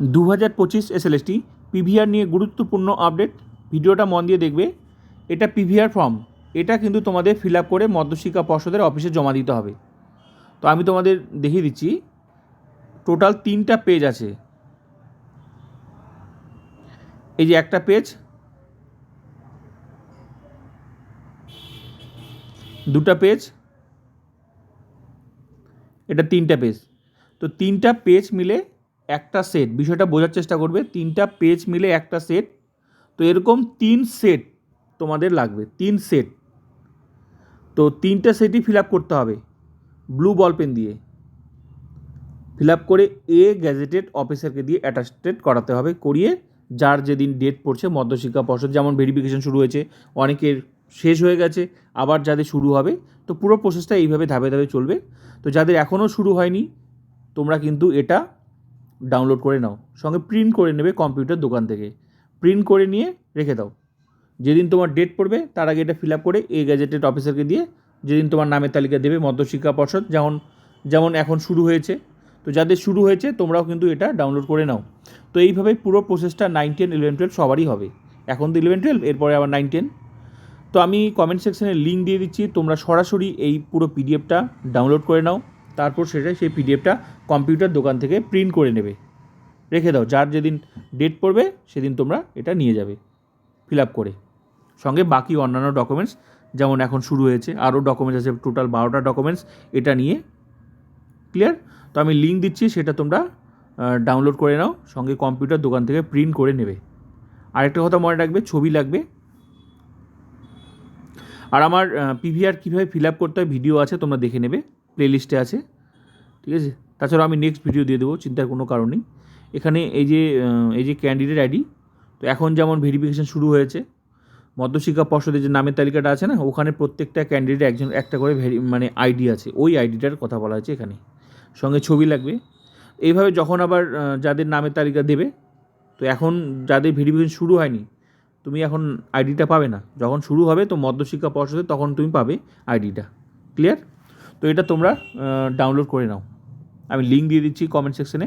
2025 SLST PVR নিয়ে গুরুত্বপূর্ণ update. ভিডিওটা মন দিয়ে দেখবে। এটা পিভিআর ফর্ম, এটা কিন্তু তোমাদের ফিল আপ করে মধ্যশিক্ষা পর্ষদের অফিসে জমা দিতে হবে। তো আমি তোমাদের দেখিয়ে দিচ্ছি, টোটাল 3টা পেজ আছে। এই যে একটা পেজ, দুটা পেজ, এটা 3টা পেজ। তো 3টা পেজ মিলে একটা সেট, বিষয়টা বোঝার চেষ্টা করবে। 3টা পেজ মিলে একটা সেট। তো এরকম 3 সেট তোমাদের লাগবে, 3 সেট। তো 3টা সেটই ফিল আপ করতে হবে ব্লু বল পেন দিয়ে। ফিল আপ করে গেজেটেড অফিসারকে দিয়ে অ্যাটাস্টেড করাতে হবে, করিয়ে যার যেদিন ডেট পড়ছে মধ্যশিক্ষা পর্ষদ, যেমন ভেরিফিকেশন শুরু হয়েছে, অনেকের শেষ হয়ে গেছে, আবার যাদের শুরু হবে, তো পুরো প্রসেসটা এইভাবে ধাপে ধাপে চলবে। তো যাদের এখনও শুরু হয়নি, তোমরা কিন্তু এটা ডাউনলোড করে নাও, সঙ্গে প্রিন্ট করে নেবে কম্পিউটার দোকান থেকে। প্রিন্ট করে নিয়ে রেখে দাও, যেদিন তোমার ডেট পড়বে তার আগে এটা ফিল আপ করে গেজেটেড অফিসারকে দিয়ে যেদিন তোমার নামের তালিকা দেবে মধ্যশিক্ষা পর্ষদ, যেমন এখন শুরু হয়েছে। তো যাদের শুরু হয়েছে তোমরাও কিন্তু এটা ডাউনলোড করে নাও। তো এইভাবে পুরো প্রসেসটা 9, 10, 11, 12 সবারই হবে। এখন তো 11, 12, এরপরে আবার 9, 10। তো আমি কমেন্ট সেকশনে লিঙ্ক দিয়ে দিচ্ছি, তোমরা সরাসরি এই পুরো পিডিএফটা ডাউনলোড করে নাও। তারপর সেই পিডিএফটা কম্পিউটার দোকান থেকে প্রিন্ট করে নেবে, রেখে দাও। যার যেদিন ডেট পড়বে সেদিন তোমরা এটা নিয়ে যাবে ফিল আপ করে, সঙ্গে বাকি অন্যান্য ডকুমেন্টস, যেমন এখন শুরু হয়েছে আরও ডকুমেন্টস আছে, টোটাল 12টা ডকুমেন্টস এটা নিয়ে। ক্লিয়ার? তো আমি লিঙ্ক দিচ্ছি, সেটা তোমরা ডাউনলোড করে নাও, সঙ্গে কম্পিউটার দোকান থেকে প্রিন্ট করে নেবে। আরেকটা কথা মনে রাখবে, ছবি লাগবে। আর আমার পিভিআর কীভাবে ফিল আপ করতে হয় ভিডিও আছে, তোমরা দেখে নেবে, প্লেলিস্টে আছে। ঠিক আছে? তাছাড়া আমি নেক্সট ভিডিও দিয়ে দেবো, চিন্তার কোনো কারণ নেই। এখানে এই যে ক্যান্ডিডেট আইডি, তো এখন যেমন ভেরিফিকেশান শুরু হয়েছে, মধ্যশিক্ষা পর্ষদের যে নামের তালিকাটা আছে না, ওখানে প্রত্যেকটা ক্যান্ডিডেট একটা করে আইডি আছে, ওই আইডিটার কথা বলা হয়েছে এখানে। সঙ্গে ছবি লাগবে। এইভাবে যখন আবার যাদের নামের তালিকা দেবে, তো এখন যাদের ভেরিফিকেশন শুরু হয়নি, তুমি এখন আইডিটা পাবে না। যখন শুরু হবে তো মধ্যশিক্ষা পর্ষদে, তখন তুমি পাবে আইডিটা। ক্লিয়ার? তো এটা তোমরা ডাউনলোড করে নাও, আমি লিঙ্ক দিয়ে দিচ্ছি কমেন্ট সেকশনে।